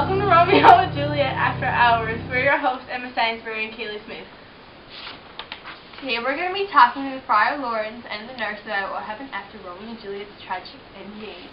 Welcome to Romeo and Juliet After Hours. We're your hosts, Emma Sainsbury and Kaylee Smith. Today we're going to be talking to Friar Lawrence and the nurse about what happened after Romeo and Juliet's tragic ending.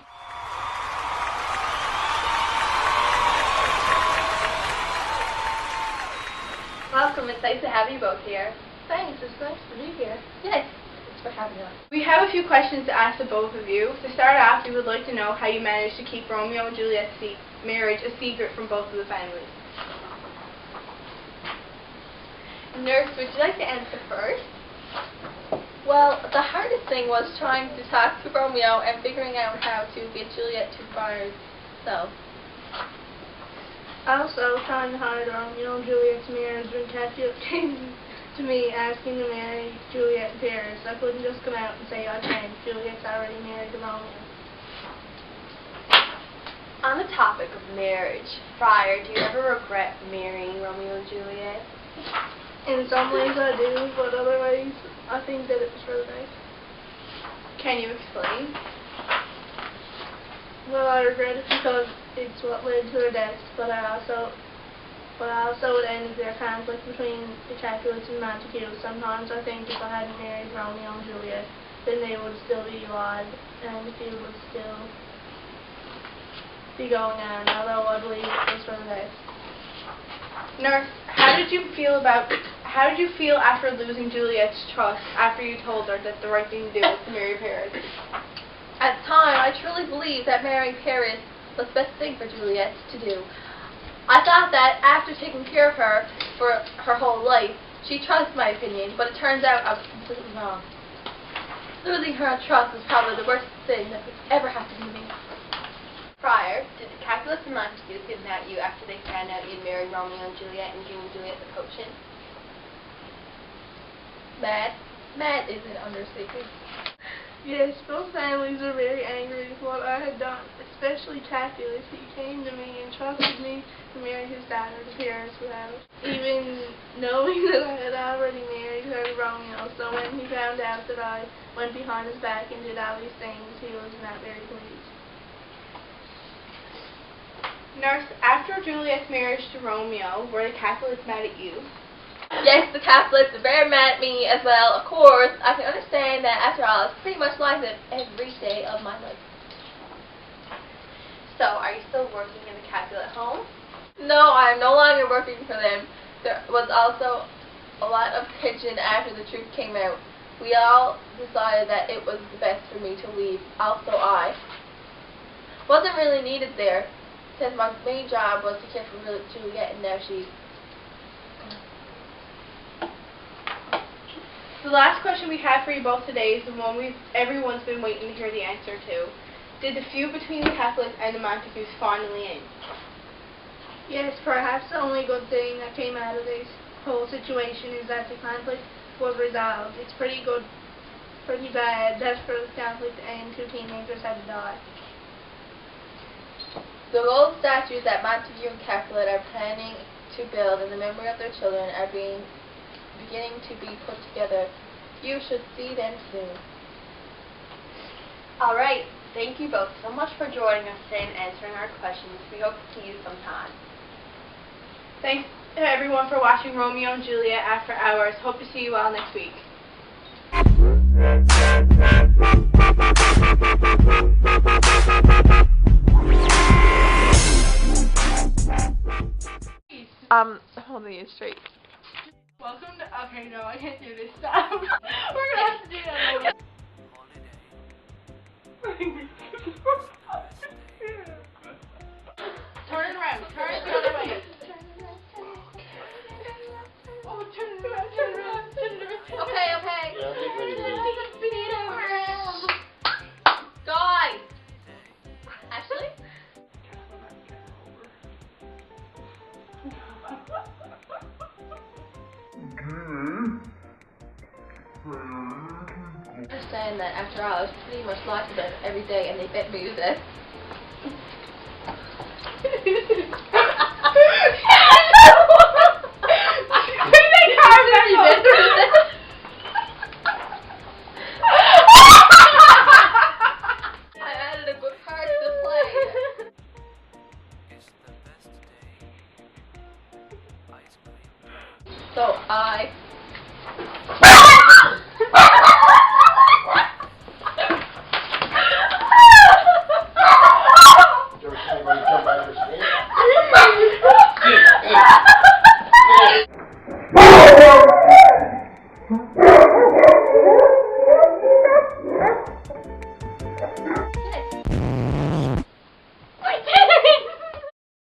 Welcome, it's nice to have you both here. Thanks, it's nice to be here. Yes, thanks for having us. We have a few questions to ask the both of you. To start off, we would like to know how you managed to keep Romeo and Juliet's marriage a secret from both of the families. Nurse, would you like to answer first? Well, the hardest thing was trying to talk to Romeo and figuring out how to get Juliet to Friar's self. Also, trying to hide Romeo and Juliet's marriage when Capulet came to me asking to marry Juliet in Paris. I couldn't just come out and say I can't. Juliet's already married to Romeo. On the topic of marriage, Friar, do you ever regret marrying Romeo and Juliet? In some ways I do, but other ways I think that it was for the best. Can you explain? Well, I regret it because it's what led to their deaths, but I also it ended their conflict between the Capulets and Montagues. Sometimes I think if I hadn't married Romeo and Juliet, then they would still be alive, and the feud would still be going on, although I believe it was for the best. Nurse, how did you feel after losing Juliet's trust after you told her that the right thing to do was to marry Paris? At the time, I truly believed that marrying Paris was the best thing for Juliet to do. I thought that after taking care of her for her whole life, she'd trust my opinion, but it turns out I was completely wrong. Losing her trust was probably the worst thing that could ever happen to me. Friar, did the Capulets and Montagues get mad at you after they found out you'd married Romeo and Juliet and given Juliet the potion? Mad? Mad is an understatement. Yes, both families were very angry with what I had done, especially Capulet. He came to me and trusted me to marry his daughter to Paris without even knowing that I had already married her to Romeo. So when he found out that I went behind his back and did all these things, he was not very pleased. Nurse, after Juliet's marriage to Romeo, were the Capulets mad at you? Yes, the Capulets are very mad at me as well. Of course, I can understand that after all, it's pretty much like them every day of my life. So, are you still working in the Capulet home? No, I am no longer working for them. There was also a lot of tension after the truth came out. We all decided that it was best for me to leave. Also, I wasn't really needed there, since my main job was to care for Juliet, and now she's... The last question we have for you both today is the one everyone's been waiting to hear the answer to. Did the feud between the Capulets and the Montagues finally end? Yes, perhaps the only good thing that came out of this whole situation is that the conflict was resolved. It's pretty bad that for the conflict to end, two teenagers had to die. The gold statues that Montague and Capulet are planning to build in the memory of their children are beginning to be put together. You should see them soon. Alright, thank you both so much for joining us today and answering our questions. We hope to see you sometime. Thanks to everyone for watching Romeo and Juliet After Hours. Hope to see you all next week. Holding it straight. Welcome to... Okay, no, I can't do this. Stop. We're gonna have to do that. Turn it around. Turn it the other way. Oh, turn it around. Turn it around. Turn it around. Okay. Spin it around. Guys! Ashley? I understand that after all, I was pretty much lied to them every day, and they bet me to death. I added a good part to the play. So I